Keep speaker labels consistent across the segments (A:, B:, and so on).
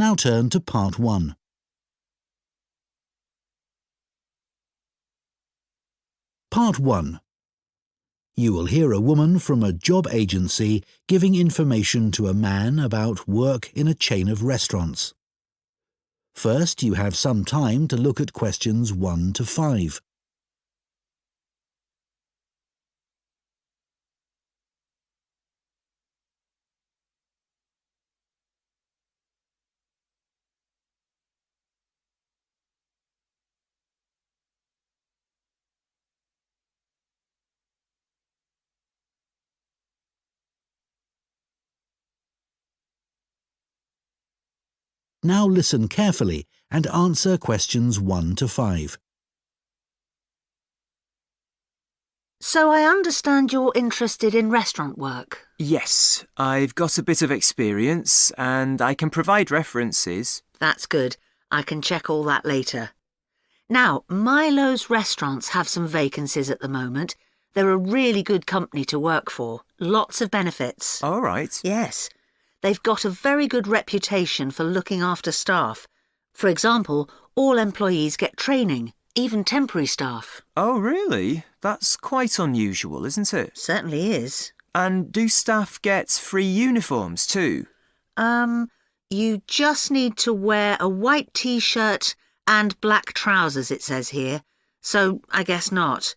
A: Now turn to Part 1. Part 1. You will hear a woman from a job agency giving information to a man about work in a chain of restaurants. First, you have some time to look at questions 1 to 5. Now listen carefully and answer questions 1 to 5.
B: So I understand you're interested in restaurant work?
C: Yes, I've got a bit of experience and I can provide references.
B: That's good. I can check all that later. Now, Milo's restaurants have some vacancies at the moment. They're a really good company to work for. Lots of benefits.
C: All right.
B: Yes. They've got a very good reputation for looking after staff. For example, all employees get training, even temporary staff.
C: Oh, really? That's quite unusual, isn't it?
B: Certainly is.
C: And do staff get free uniforms too?
B: You just need to wear a white t-shirt and black trousers, it says here. So I guess not.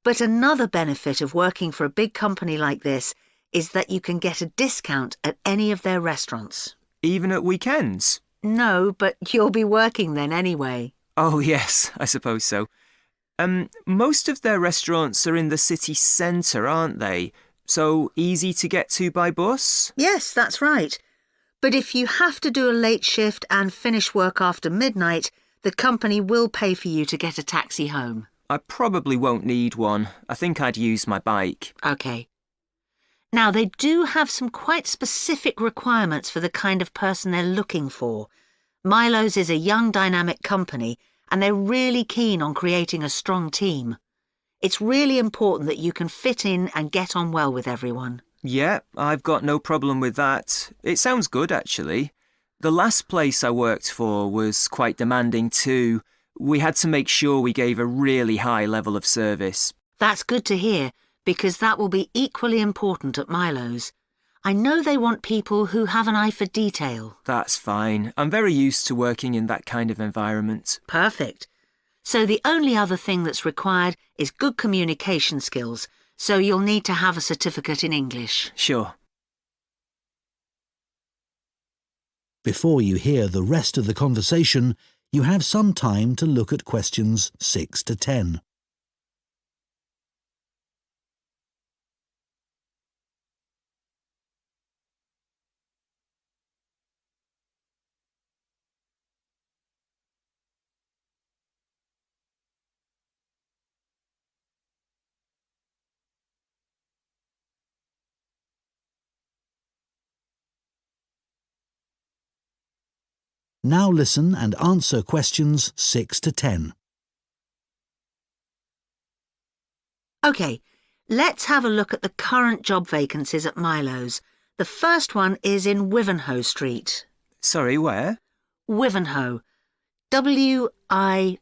B: But another benefit of working for a big company like this is that you can get a discount at any of their restaurants.
C: Even at weekends?
B: No, but you'll be working then anyway.
C: Oh, yes, I suppose so. Most of their restaurants are in the city centre, aren't they? So easy to get to by bus?
B: Yes, that's right. But if you have to do a late shift and finish work after midnight, the company will pay for you to get a taxi home.
C: I probably won't need one. I think I'd use my bike.
B: OK. Now, they do have some quite specific requirements for the kind of person they're looking for. Milo's is a young, dynamic company, and they're really keen on creating a strong team. It's really important that you can fit in and get on well with everyone.
C: Yeah, I've got no problem with that. It sounds good, actually. The last place I worked for was quite demanding too. We had to make sure we gave a really high level of service.
B: That's good to hear, because that will be equally important at Milo's. I know they want people who have an eye for detail.
C: That's fine. I'm very used to working in that kind of environment.
B: Perfect. So the only other thing that's required is good communication skills, so you'll need to have a certificate in English.
C: Sure.
A: Before you hear the rest of the conversation, you have some time to look at questions 6 to 10. Now listen and answer questions 6 to 10.
B: OK, let's have a look at the current job vacancies at Milo's. The first one is in Wivenhoe Street.
C: Sorry, where?
B: Wivenhoe. W-I-V-E-N-H-O-E.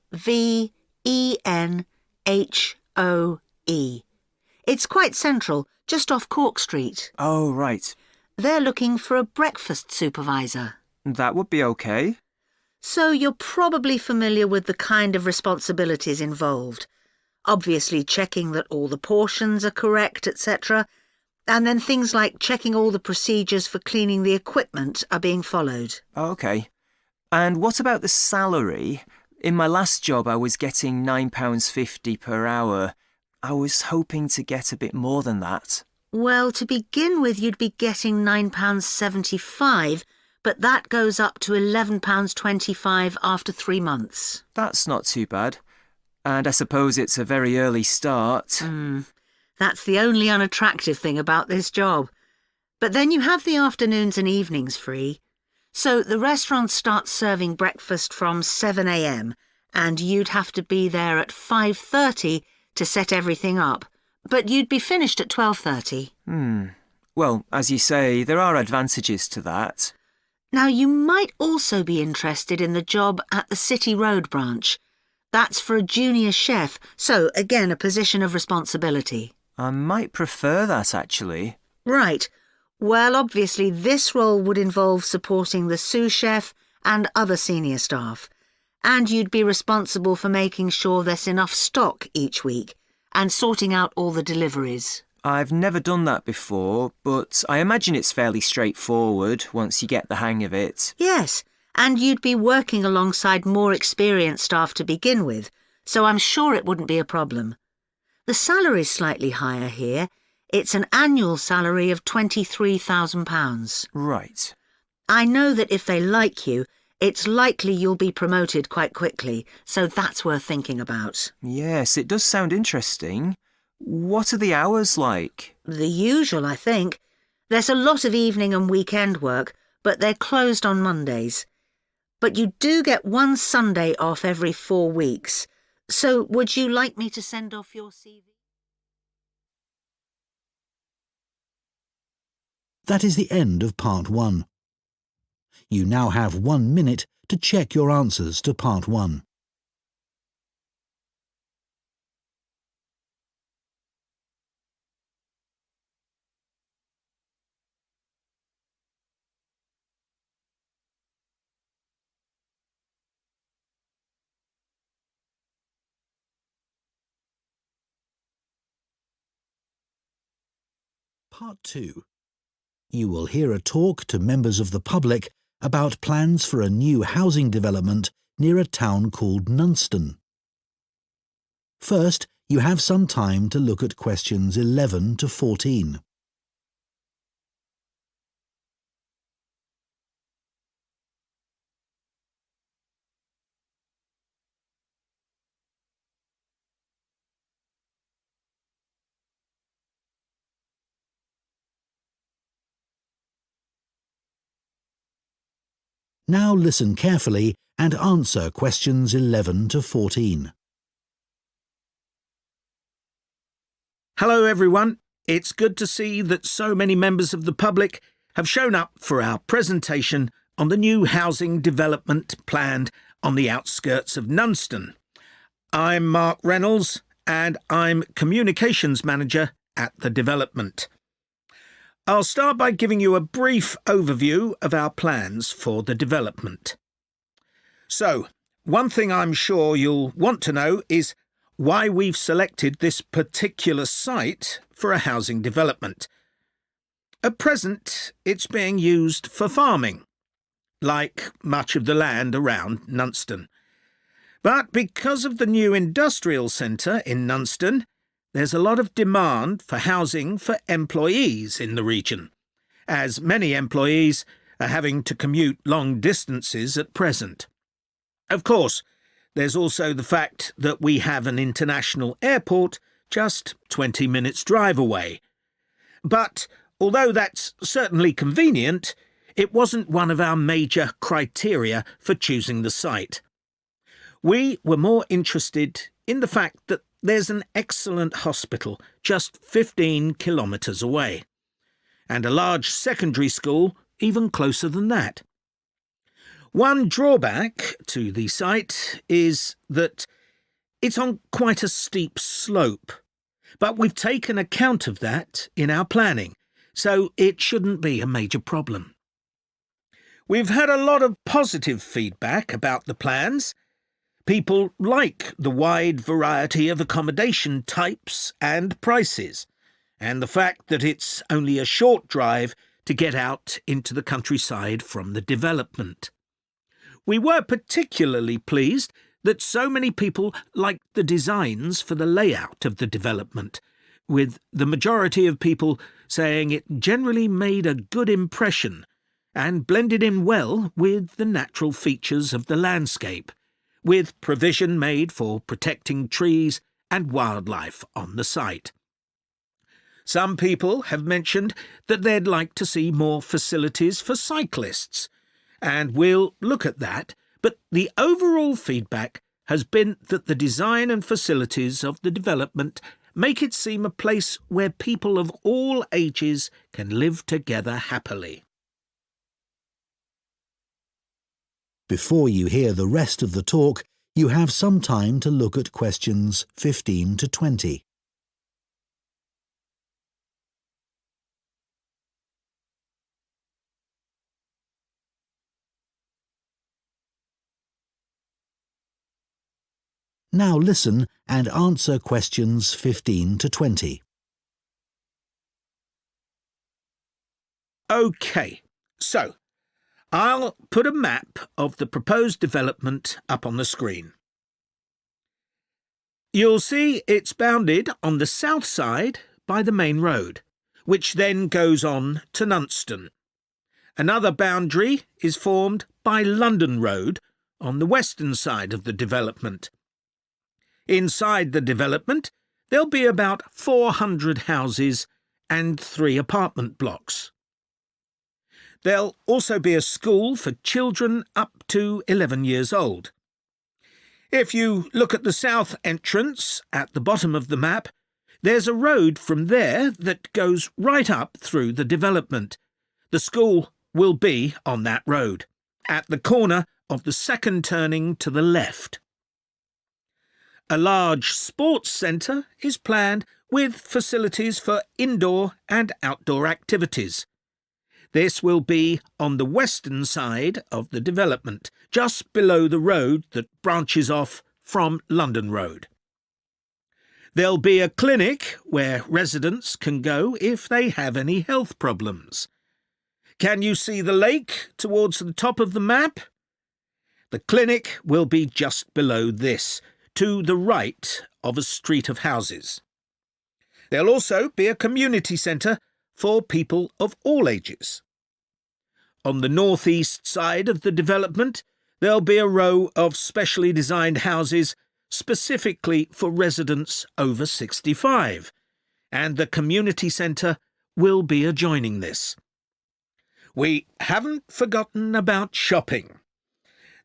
B: It's quite central, just off Cork Street.
C: Oh, right.
B: They're looking for a breakfast supervisor.
C: That would be okay.
B: So you're probably familiar with the kind of responsibilities involved. Obviously checking that all the portions are correct, etc. And then things like checking all the procedures for cleaning the equipment are being followed.
C: Okay. And what about the salary? In my last job, I was getting £9.50 per hour. I was hoping to get a bit more than that.
B: Well, to begin with, you'd be getting £9.75, but that goes up to £11.25 after 3 months.
C: That's not too bad. And I suppose it's a very early start.
B: That's the only unattractive thing about this job. But then you have the afternoons and evenings free. So the restaurant starts serving breakfast from 7 a.m, and you'd have to be there at 5:30 to set everything up. But you'd be finished at 12:30.
C: Well, as you say, there are advantages to that.
B: Now, you might also be interested in the job at the City Road branch. That's for a junior chef, so again a position of responsibility.
C: I might prefer that, actually.
B: Right. Well, obviously this role would involve supporting the sous chef and other senior staff. And you'd be responsible for making sure there's enough stock each week and sorting out all the deliveries.
C: I've never done that before, but I imagine it's fairly straightforward once you get the hang of it.
B: Yes, and you'd be working alongside more experienced staff to begin with, so I'm sure it wouldn't be a problem. The salary's slightly higher here. It's an annual salary of £23,000.
C: Right.
B: I know that if they like you, it's likely you'll be promoted quite quickly, so that's worth thinking about.
C: Yes, it does sound interesting. What are the hours like?
B: The usual, I think. There's a lot of evening and weekend work, but they're closed on Mondays. But you do get one Sunday off every 4 weeks. So would you like me to send off your CV?
A: That is the end of Part 1. You now have 1 minute to check your answers to Part 1. Part 2. You will hear a talk to members of the public about plans for a new housing development near a town called Nunston. First, you have some time to look at questions 11 to 14. Now listen carefully and answer questions 11 to 14.
D: Hello everyone, it's good to see that so many members of the public have shown up for our presentation on the new housing development planned on the outskirts of Nunston. I'm Mark Reynolds and I'm Communications Manager at the development. I'll start by giving you a brief overview of our plans for the development. So, one thing I'm sure you'll want to know is why we've selected this particular site for a housing development. At present, it's being used for farming, like much of the land around Nunston. But because of the new industrial centre in Nunston, there's a lot of demand for housing for employees in the region, as many employees are having to commute long distances at present. Of course, there's also the fact that we have an international airport just 20 minutes drive away. But although that's certainly convenient, it wasn't one of our major criteria for choosing the site. We were more interested in the fact that there's an excellent hospital just 15 kilometres away, and a large secondary school even closer than that. One drawback to the site is that it's on quite a steep slope, but we've taken account of that in our planning, so it shouldn't be a major problem. We've had a lot of positive feedback about the plans. People like the wide variety of accommodation types and prices, and the fact that it's only a short drive to get out into the countryside from the development. We were particularly pleased that so many people liked the designs for the layout of the development, with the majority of people saying it generally made a good impression and blended in well with the natural features of the landscape, with provision made for protecting trees and wildlife on the site. Some people have mentioned that they'd like to see more facilities for cyclists, and we'll look at that, but the overall feedback has been that the design and facilities of the development make it seem a place where people of all ages can live together happily.
A: Before you hear the rest of the talk, you have some time to look at questions 15 to 20. Now listen and answer questions 15 to 20.
D: OK, so I'll put a map of the proposed development up on the screen. You'll see it's bounded on the south side by the main road, which then goes on to Nunston. Another boundary is formed by London Road on the western side of the development. Inside the development, there'll be about 400 houses and 3 apartment blocks. There'll also be a school for children up to 11 years old. If you look at the south entrance at the bottom of the map, there's a road from there that goes right up through the development. The school will be on that road, at the corner of the second turning to the left. A large sports centre is planned with facilities for indoor and outdoor activities. This will be on the western side of the development, just below the road that branches off from London Road. There'll be a clinic where residents can go if they have any health problems. Can you see the lake towards the top of the map? The clinic will be just below this, to the right of a street of houses. There'll also be a community centre for people of all ages. On the northeast side of the development, there'll be a row of specially designed houses specifically for residents over 65, and the community centre will be adjoining this. We haven't forgotten about shopping.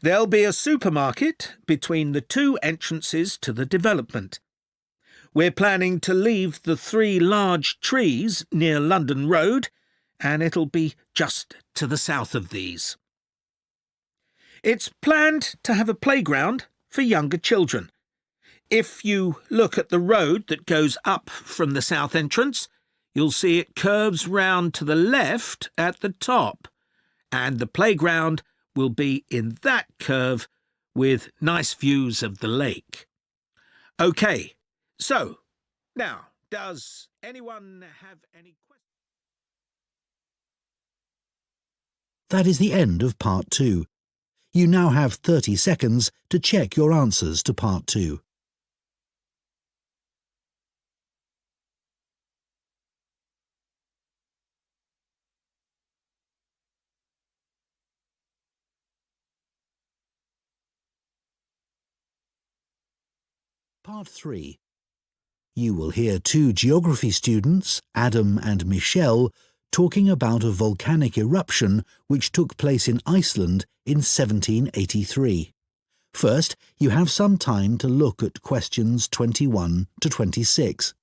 D: There'll be a supermarket between the 2 entrances to the development. We're planning to leave the 3 large trees near London Road, and it'll be just to the south of these. It's planned to have a playground for younger children. If you look at the road that goes up from the south entrance, you'll see it curves round to the left at the top, and the playground will be in that curve with nice views of the lake. OK, so now, does anyone have any questions?
A: That is the end of Part 2. You now have 30 seconds to check your answers to Part 2. Part 3. You will hear 2 geography students, Adam and Michelle, talking about a volcanic eruption which took place in Iceland in 1783. First, you have some time to look at questions 21 to 26.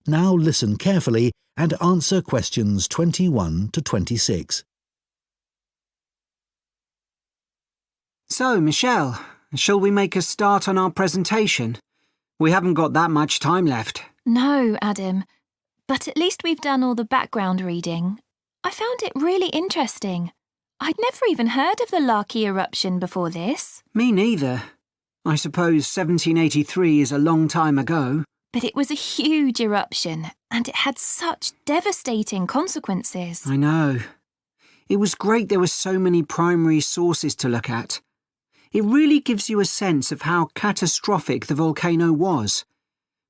A: Now listen carefully and answer questions 21 to 26.
E: So, Michelle, shall we make a start on our presentation? We haven't got that much time left.
F: No, Adam, but at least we've done all the background reading. I found it really interesting. I'd never even heard of the Larky eruption before this.
E: Me neither. I suppose 1783 is a long time ago.
F: But it was a huge eruption, and it had such devastating consequences.
E: I know. It was great there were so many primary sources to look at. It really gives you a sense of how catastrophic the volcano was.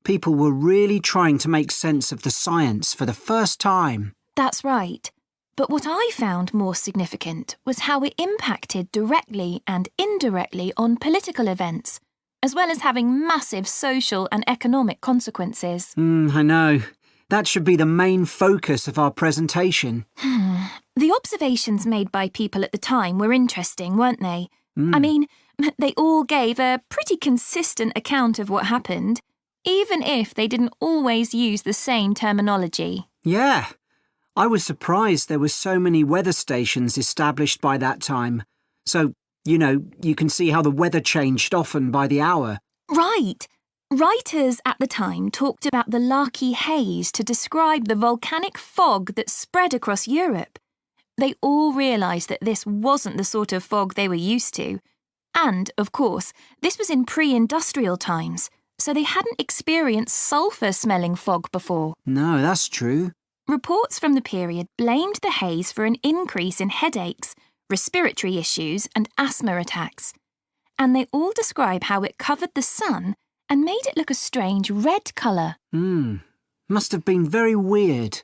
E: People were really trying to make sense of the science for the first time.
F: That's right. But what I found more significant was how it impacted directly and indirectly on political events, as well as having massive social and economic consequences.
E: I know. That should be the main focus of our presentation.
F: The observations made by people at the time were interesting, weren't they? I mean, they all gave a pretty consistent account of what happened, even if they didn't always use the same terminology.
E: Yeah. I was surprised there were so many weather stations established by that time. So, you can see how the weather changed often by the hour.
F: Right. Writers at the time talked about the Larky Haze to describe the volcanic fog that spread across Europe. They all realised that this wasn't the sort of fog they were used to. And, of course, this was in pre-industrial times, so they hadn't experienced sulphur-smelling fog before.
E: No, that's true.
F: Reports from the period blamed the haze for an increase in headaches, respiratory issues and asthma attacks. And they all describe how it covered the sun and made it look a strange red colour.
E: Must have been very weird.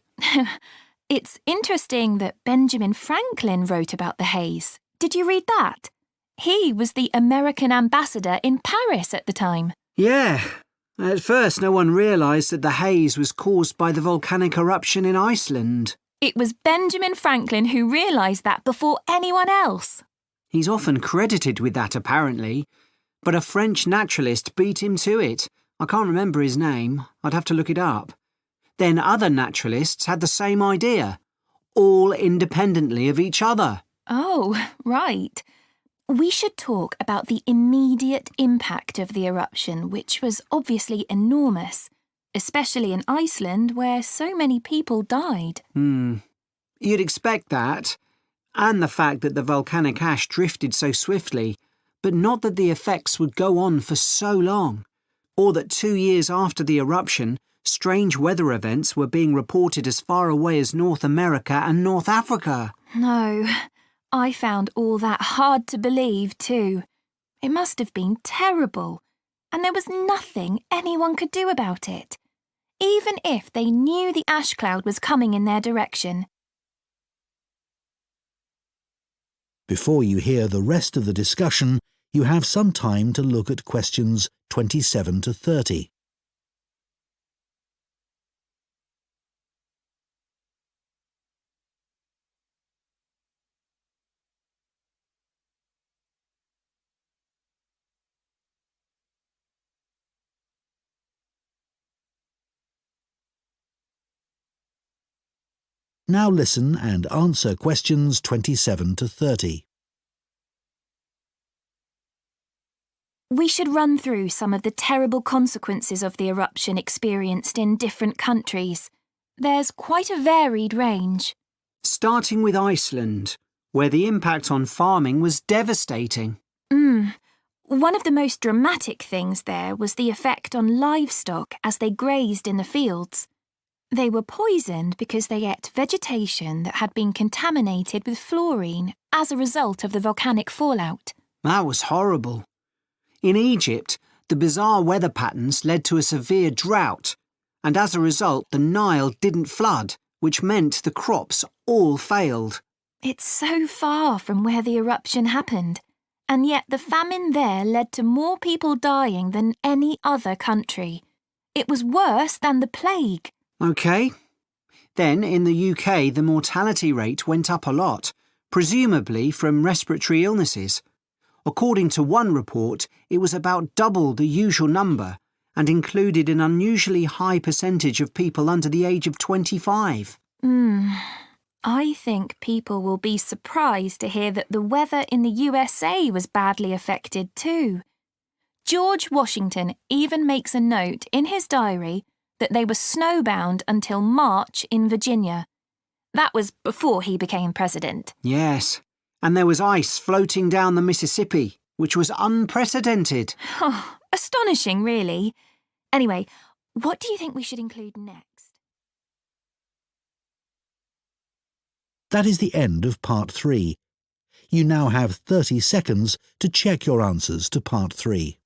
F: It's interesting that Benjamin Franklin wrote about the haze. Did you read that? He was the American ambassador in Paris at the time.
E: Yeah. At first, no one realised that the haze was caused by the volcanic eruption in Iceland.
F: It was Benjamin Franklin who realised that before anyone else.
E: He's often credited with that, apparently. But a French naturalist beat him to it. I can't remember his name. I'd have to look it up. Then other naturalists had the same idea, all independently of each other.
F: Oh, right. We should talk about the immediate impact of the eruption, which was obviously enormous, especially in Iceland, where so many people died.
E: You'd expect that, and the fact that the volcanic ash drifted so swiftly, but not that the effects would go on for so long, or that 2 years after the eruption, strange weather events were being reported as far away as North America and North Africa.
F: No, I found all that hard to believe too. It must have been terrible, and there was nothing anyone could do about it, even if they knew the ash cloud was coming in their direction.
A: Before you hear the rest of the discussion, you have some time to look at questions 27 to 30. Now listen and answer questions 27 to 30.
F: We should run through some of the terrible consequences of the eruption experienced in different countries. There's quite a varied range.
E: Starting with Iceland, where the impact on farming was devastating.
F: One of the most dramatic things there was the effect on livestock as they grazed in the fields. They were poisoned because they ate vegetation that had been contaminated with fluorine as a result of the volcanic fallout.
E: That was horrible. In Egypt, the bizarre weather patterns led to a severe drought, and as a result, the Nile didn't flood, which meant the crops all failed.
F: It's so far from where the eruption happened, and yet the famine there led to more people dying than any other country. It was worse than the plague.
E: OK. Then, in the UK, the mortality rate went up a lot, presumably from respiratory illnesses. According to one report, it was about double the usual number and included an unusually high percentage of people under the age of 25.
F: I think people will be surprised to hear that the weather in the USA was badly affected too. George Washington even makes a note in his diary that they were snowbound until March in Virginia. That was before he became president.
E: Yes, and there was ice floating down the Mississippi, which was unprecedented.
F: Oh, astonishing, really. Anyway, what do you think we should include next?
A: That is the end of Part 3. You now have 30 seconds to check your answers to Part 3.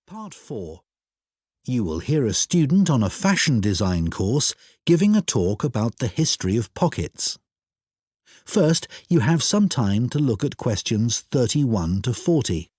A: Part 4. You will hear a student on a fashion design course giving a talk about the history of pockets. First, you have some time to look at questions 31 to 40.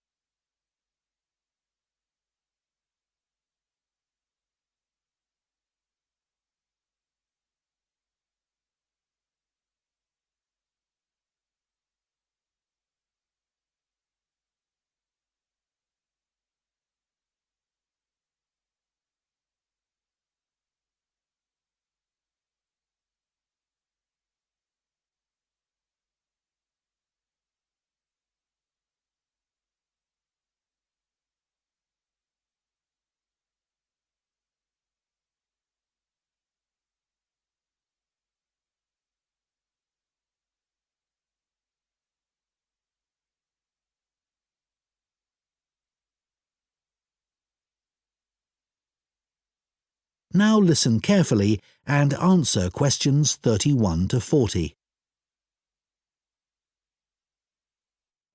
A: Now listen carefully and answer questions 31 to 40.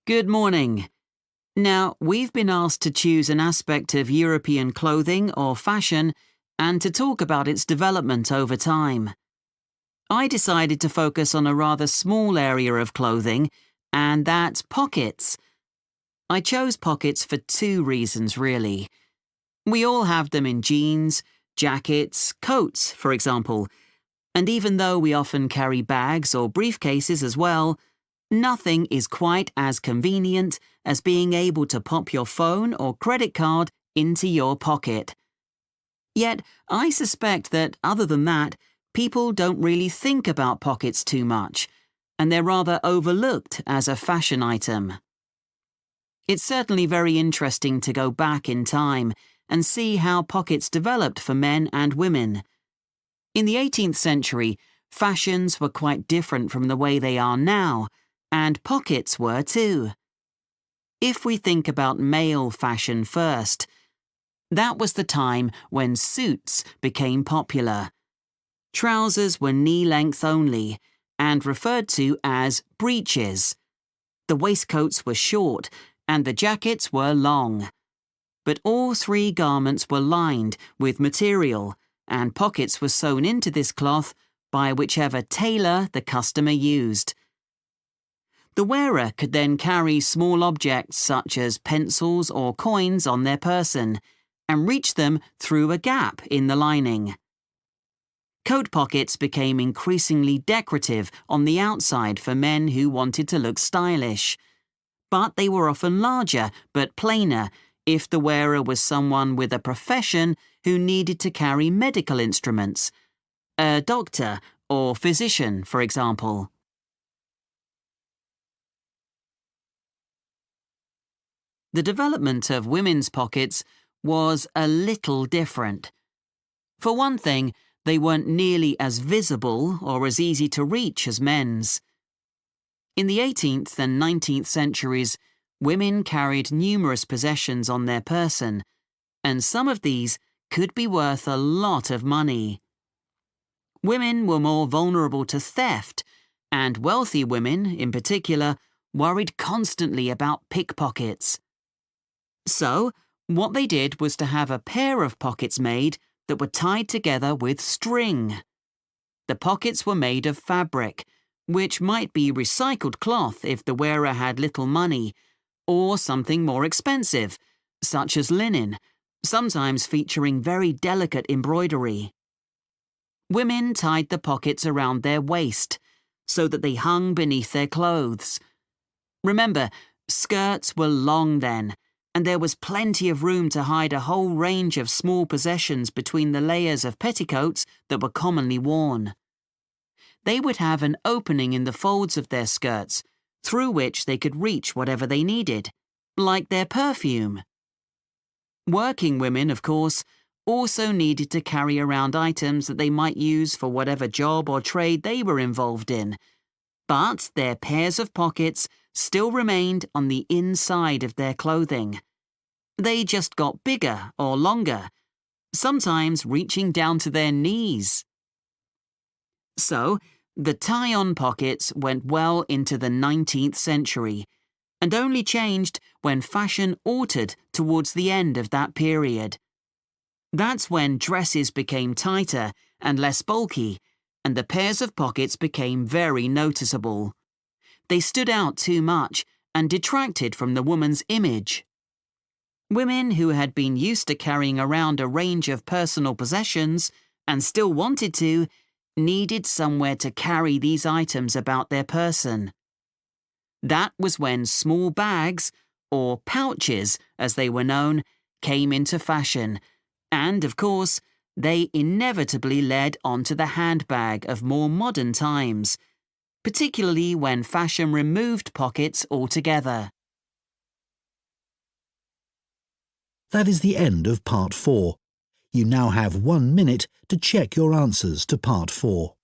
E: Good morning. Now, we've been asked to choose an aspect of European clothing or fashion and to talk about its development over time. I decided to focus on a rather small area of clothing, and that's pockets. I chose pockets for two reasons, really. We all have them in jeans, jackets, coats, for example, and even though we often carry bags or briefcases as well, nothing is quite as convenient as being able to pop your phone or credit card into your pocket. Yet, I suspect that, other than that, people don't really think about pockets too much, and they're rather overlooked as a fashion item. It's certainly very interesting to go back in time and see how pockets developed for men and women. In the 18th century, fashions were quite different from the way they are now, and pockets were too. If we think about male fashion first, that was the time when suits became popular. Trousers were knee-length only and referred to as breeches. The waistcoats were short and the jackets were long. But all three garments were lined with material, and pockets were sewn into this cloth by whichever tailor the customer used. The wearer could then carry small objects such as pencils or coins on their person and reach them through a gap in the lining. Coat pockets became increasingly decorative on the outside for men who wanted to look stylish, but they were often larger but plainer if the wearer was someone with a profession who needed to carry medical instruments, a doctor or physician, for example. The development of women's pockets was a little different. For one thing, they weren't nearly as visible or as easy to reach as men's. In the 18th and 19th centuries, women carried numerous possessions on their person, and some of these could be worth a lot of money. Women were more vulnerable to theft, and wealthy women, in particular, worried constantly about pickpockets. So, what they did was to have a pair of pockets made that were tied together with string. The pockets were made of fabric, which might be recycled cloth if the wearer had little money, or something more expensive, such as linen, sometimes featuring very delicate embroidery. Women tied the pockets around their waist, so that they hung beneath their clothes. Remember, skirts were long then, and there was plenty of room to hide a whole range of small possessions between the layers of petticoats that were commonly worn. They would have an opening in the folds of their skirts, through which they could reach whatever they needed, like their perfume. Working women, of course, also needed to carry around items that they might use for whatever job or trade they were involved in, but their pairs of pockets still remained on the inside of their clothing. They just got bigger or longer, sometimes reaching down to their knees. So, the tie-on pockets went well into the 19th century, and only changed when fashion altered towards the end of that period. That's when dresses became tighter and less bulky, and the pairs of pockets became very noticeable. They stood out too much and detracted from the woman's image. Women who had been used to carrying around a range of personal possessions and still wanted to, needed somewhere to carry these items about their person. That was when small bags, or pouches as they were known, came into fashion, and, of course, they inevitably led onto the handbag of more modern times, particularly when fashion removed pockets altogether.
A: That is the end of Part 4. You now have 1 minute to check your answers to Part 4.